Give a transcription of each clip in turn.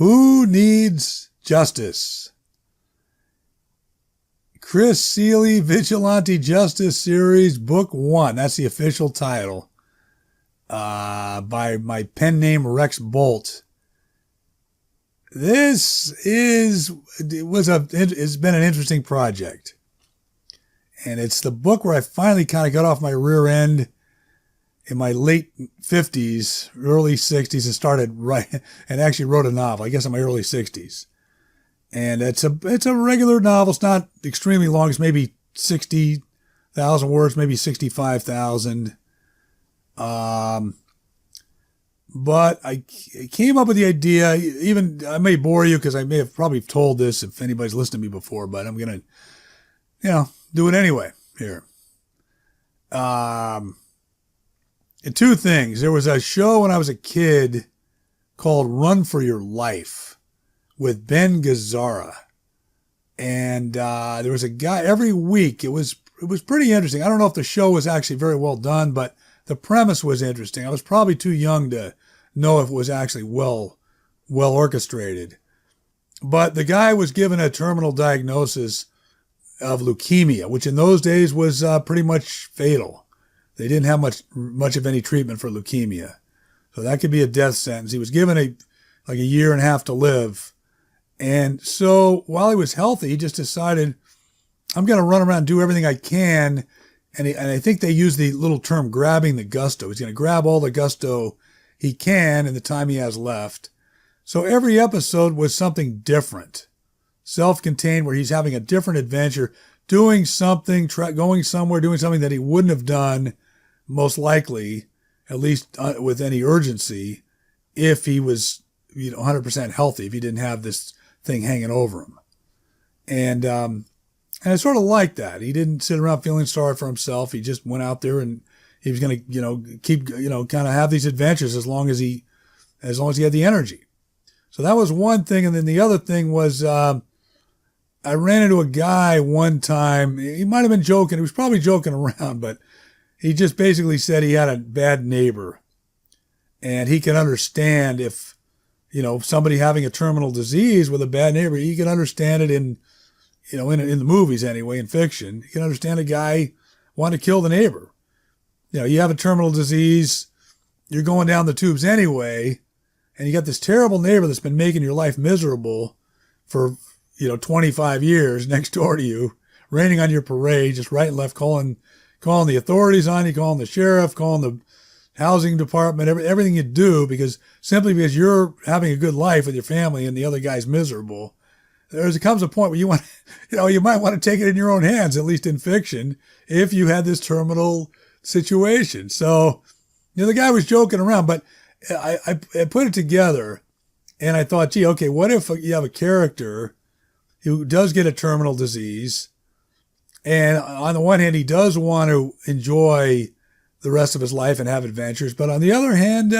Who Needs Justice? Chris Seeley Vigilante Justice Series, Book 1. That's the official title. By my pen name Rex Bolt. It's been an interesting project. And it's the book where I finally kind of got off my rear end in my late 50s, early 60s, and started writing, and actually wrote a novel, I guess in my early 60s. And it's a regular novel. It's not extremely long. It's maybe 60,000 words, maybe 65,000. But I came up with the idea, even, I may bore you because I may have probably told this if anybody's listened to me before, but I'm going to, do it anyway here. Two things. There was a show when I was a kid called Run for Your Life with Ben Gazzara. And, there was a guy every week. It was pretty interesting. I don't know if the show was actually very well done, but the premise was interesting. I was probably too young to know if it was actually well orchestrated. But the guy was given a terminal diagnosis of leukemia, which in those days was pretty much fatal. They didn't have much of any treatment for leukemia. So that could be a death sentence. He was given a year and a half to live. And so while he was healthy, he just decided, I'm going to run around and do everything I can. And I think they use the little term grabbing the gusto. He's going to grab all the gusto he can in the time he has left. So every episode was something different, self-contained, where he's having a different adventure, doing something, going somewhere, doing something that he wouldn't have done, most likely, at least with any urgency, if he was 100% healthy, if he didn't have this thing hanging over him. And I sort of liked that. He didn't sit around feeling sorry for himself. He just went out there and he was going to, keep, kind of have these adventures as long as he had the energy. So that was one thing. And then the other thing was, I ran into a guy one time. He might have been joking. He was probably joking around, but he just basically said he had a bad neighbor and he can understand if, somebody having a terminal disease with a bad neighbor, he can understand it in the movies anyway, in fiction. You can understand a guy wanting to kill the neighbor. You have a terminal disease, you're going down the tubes anyway, and you got this terrible neighbor that's been making your life miserable for, 25 years next door to you, raining on your parade, just right and left, calling the authorities on you, calling the sheriff, calling the housing department, everything you do, because you're having a good life with your family and the other guy's miserable. There comes a point where you might want to take it in your own hands, at least in fiction, if you had this terminal situation. So, the guy was joking around, but I put it together and I thought, gee, okay, what if you have a character who does get a terminal disease, and on the one hand, he does want to enjoy the rest of his life and have adventures, but on the other hand,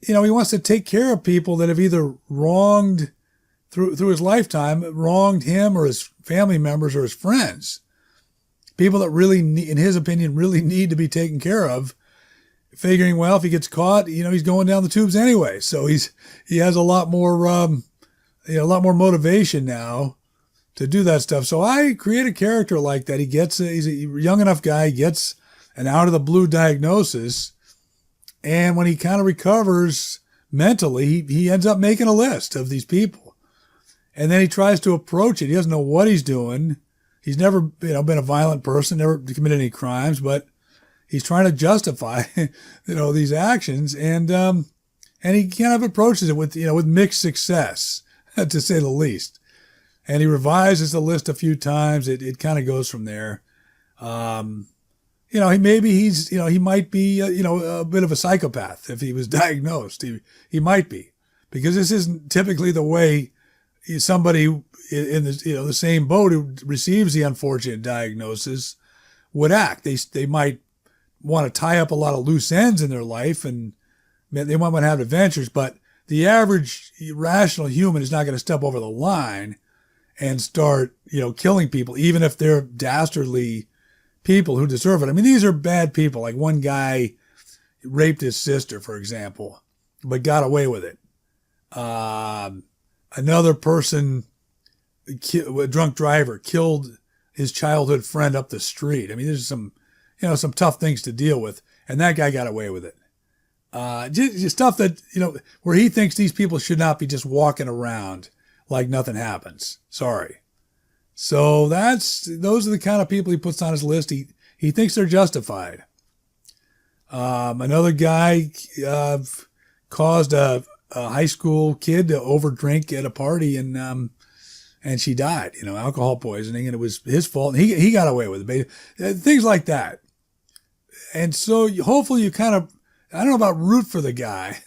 he wants to take care of people that have either wronged through his lifetime, wronged him or his family members or his friends. People that really, in his opinion, really need to be taken care of, figuring, well, if he gets caught, he's going down the tubes anyway. So he has a lot more, motivation now to do that stuff. So I create a character like that. He's a young enough guy, gets an out of the blue diagnosis. And when he kind of recovers mentally, he ends up making a list of these people. And then he tries to approach it. He doesn't know what he's doing. He's never, been a violent person, never committed any crimes, but he's trying to justify, these actions. And he kind of approaches it with mixed success, to say the least. And he revises the list a few times. It kind of goes from there. He might be, a bit of a psychopath if he was diagnosed. He might be, because this isn't typically the way somebody in the same boat who receives the unfortunate diagnosis would act. They might want to tie up a lot of loose ends in their life, and they might want to have adventures, but the average rational human is not going to step over the line and start, killing people, even if they're dastardly people who deserve it. I mean, these are bad people. Like one guy raped his sister, for example, but got away with it. Another person, a drunk driver, killed his childhood friend up the street. I mean, there's some tough things to deal with, and that guy got away with it. Just stuff that, where he thinks these people should not be just walking around like nothing happens. Sorry. So those are the kind of people he puts on his list. He thinks they're justified. Another guy caused a high school kid to overdrink at a party, and she died. Alcohol poisoning, and it was his fault. And he got away with it. Things like that. And so hopefully you kind of, I don't know about root for the guy,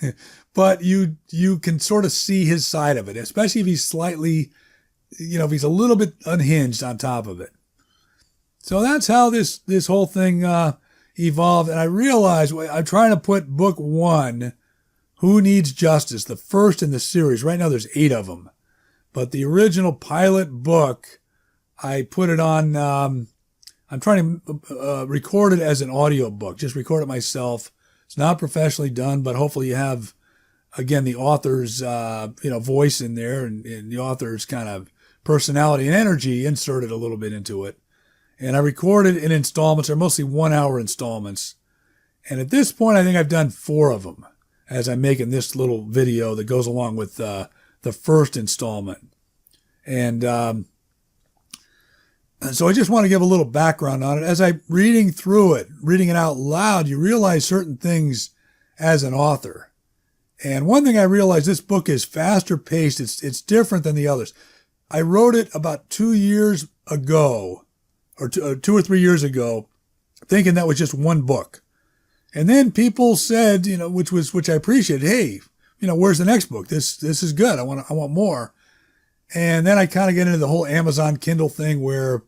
but you can sort of see his side of it, especially if he's slightly, if he's a little bit unhinged on top of it. So that's how this whole thing evolved. And I realized I'm trying to put book 1, Who Needs Justice, the first in the series. Right now there's 8 of them. But the original pilot book, I put it on, I'm trying to record it as an audio book, just record it myself. It's not professionally done, but hopefully you have, again, the author's, voice in there and the author's kind of personality and energy inserted a little bit into it. And I recorded in installments. They're mostly 1-hour installments. And at this point, I think I've done 4 of them as I'm making this little video that goes along with the first installment. And so I just want to give a little background on it. As I'm reading it out loud, you realize certain things as an author. And one thing I realized, this book is faster paced. It's different than the others. I wrote it about 2 years ago, or 2 or 3 years ago, thinking that was just one book. And then people said, which I appreciated, hey, where's the next book? This is good. I want more. And then I kind of get into the whole Amazon Kindle thing where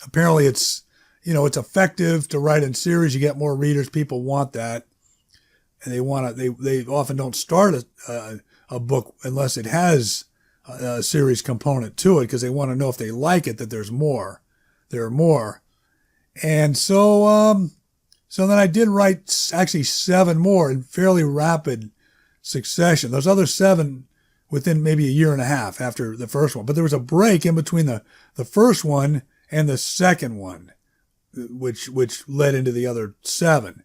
apparently it's effective to write in series. You get more readers. People want that. And they often don't start a book unless it has a series component to it, because they want to know if they like it, that there are more. And so then I did write actually 7 more in fairly rapid succession. Those other 7 within maybe a year and a half after the first one. But there was a break in between the first one and the second one, which led into the other 7.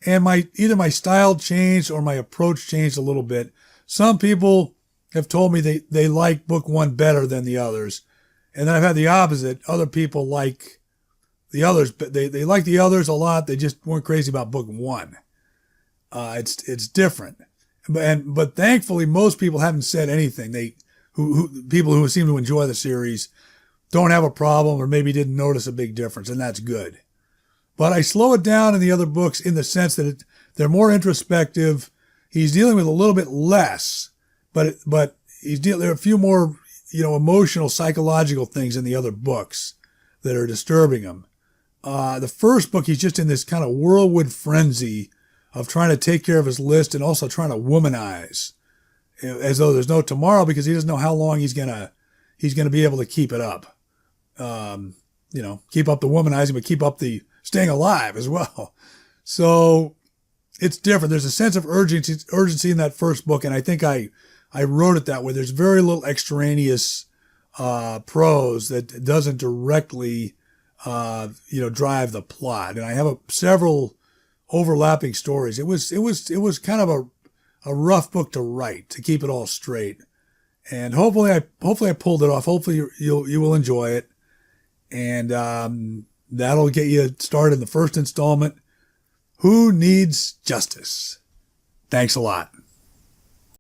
And either my style changed or my approach changed a little bit. Some people have told me they like book 1 better than the others. And then I've had the opposite. Other people like the others, but they like the others a lot. They just weren't crazy about book 1. It's different. But thankfully, most people haven't said anything. People who seem to enjoy the series don't have a problem, or maybe didn't notice a big difference, and that's good. But I slow it down in the other books in the sense that they're more introspective. He's dealing with a little bit less, but there are a few more, emotional, psychological things in the other books that are disturbing him. The first book, he's just in this kind of whirlwind frenzy of trying to take care of his list and also trying to womanize, as though there's no tomorrow, because he doesn't know how long he's gonna be able to keep it up. Keep up the womanizing, but keep up the staying alive as well. So it's different. There's a sense of urgency in that first book, and I think I wrote it that way. There's very little extraneous prose that doesn't directly drive the plot. And I have several overlapping stories. It was kind of a rough book to write, to keep it all straight. And hopefully I pulled it off. Hopefully you will enjoy it. And that'll get you started in the first installment. Who Needs Justice? Thanks a lot.